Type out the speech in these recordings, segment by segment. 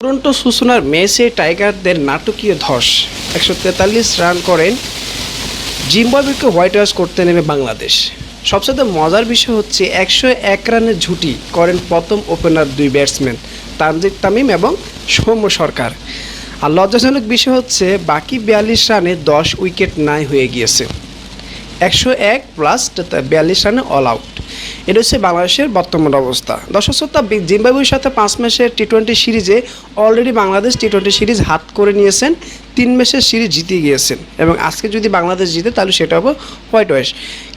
Toronto সূচনার ম্যাচে টাইগারদের নাটকীয় ধস 143 রান করেন জিম্বাবুয়েকে হোয়াইট ওয়াশ করতে নেমে বাংলাদেশ। সবচেয়ে মজার বিষয় হচ্ছে 101 রানের ঝুঁটি করেন প্রথম ওপেনার দুই ব্যাটসম্যান তানজিদ তামিম এবং সৌম্য সরকার। আর লজ্জাজনক বিষয় হচ্ছে বাকি 42 রানে 10 উইকেট নাই হয়ে গিয়েছে। 101 প্লাস 42 রানে অল আউট। এটা হচ্ছে বাংলাদেশের বর্তমান অবস্থা। দর্শক শ্রোতা, জিম্বাবুয়ের সাথে 5 ম্যাচের টি-20 সিরিজে অলরেডি বাংলাদেশ টি-20 সিরিজ হাত করে নিয়েছেন, 3 ম্যাচের সিরিজ জিতে গিয়েছেন এবং আজকে যদি বাংলাদেশ জিতে তাহলে সেটা হবে হোয়াইট ওয়াশ।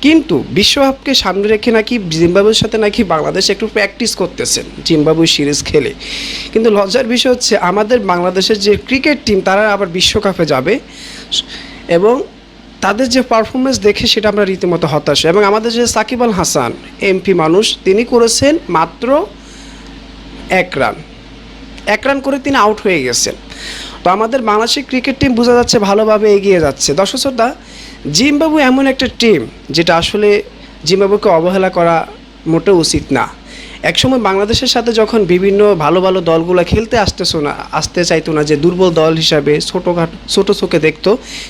কিন্তু বিশ্বকাপকে সামনে রেখে নাকি জিম্বাবুয়ের সাথে নাকি বাংলাদেশ একটু প্র্যাকটিস করতেছেন জিম্বাবুয়ে সিরিজ খেলে। কিন্তু লজ্জার বিষয় হচ্ছে আমাদের বাংলাদেশের যে ক্রিকেট টিম তারা আবার বিশ্বকাপে যাবে এবং তাদের যে পারফরমেন্স দেখে সেটা আমরা রীতিমতো হতাশ। এবং আমাদের যে সাকিব আল হাসান এমপি মানুষ, তিনি করেছেন মাত্র 1 রান করে তিনি আউট হয়ে গেছেন। তো আমাদের বাংলাদেশের ক্রিকেট টিম বোঝা যাচ্ছে ভালোভাবে এগিয়ে যাচ্ছে। দর্শক শ্রোতা, জিম্বাবুয়ে এমন একটা টিম যেটা আসলে জিম্বাবুয়েকে অবহেলা করা মোটেও উচিত না। একসময় বাংলাদেশের সাথে যখন বিভিন্ন ভালো ভালো দলগুলো খেলতে আসতে চাইতো না, যে দুর্বল দল হিসাবে ছোটো চোখে দেখতো,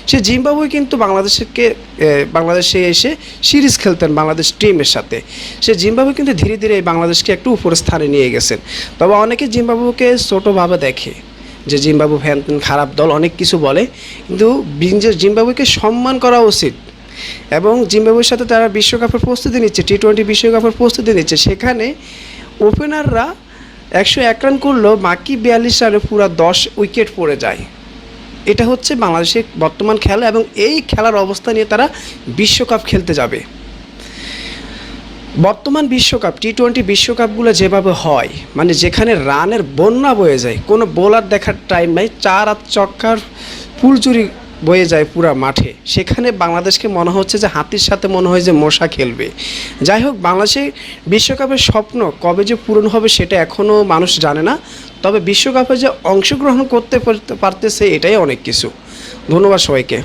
সে জিম্বাবুয়ে কিন্তু বাংলাদেশে এসে সিরিজ খেলতেন বাংলাদেশ টিমের সাথে। সে জিম্বাবুয়ে কিন্তু ধীরে ধীরে বাংলাদেশকে একটু উপরের স্থানে নিয়ে গেছেন। তবে অনেকে জিম্বাবুয়েকে ছোটোভাবে দেখে, যে জিম্বাবুয়ে ফ্যান খারাপ দল, অনেক কিছু বলে, কিন্তু জিম্বাবুয়েকে সম্মান করা উচিত। এবং জিম্বাবুয়ের সাথে তারা বিশ্বকাপের প্রস্তুতি নিচ্ছে, টি-20 বিশ্বকাপের প্রস্তুতি নিচ্ছে, সেখানে ওপেনাররা 101 রান করলেও বাকি 42 রানে পুরো 10 উইকেট পড়ে যায়। এটা হচ্ছে বাংলাদেশের বর্তমান খেলা এবং এই খেলার অবস্থা নিয়ে তারা বিশ্বকাপ খেলতে যাবে। বর্তমান বিশ্বকাপ টি-20 বিশ্বকাপগুলো যেভাবে হয়, মানে যেখানে রানের বন্যা বয়ে যায়, কোনো বোলার দেখার টাইম নাই, 4 আর ছক্কার ফুলচুরি বয়ে যায় পুরা মাঠে, সেখানে বাংলাদেশকে মনে হচ্ছে যে হাতির সাথে মনে হয় যে মশা খেলবে। যাই হোক, বাংলাদেশের বিশ্বকাপের স্বপ্ন কবে যে পূরণ হবে সেটা এখনও মানুষ জানে না। তবে বিশ্বকাপে যে অংশগ্রহণ করতে পারতেছে এটাই অনেক কিছু। ধন্যবাদ সবাইকে।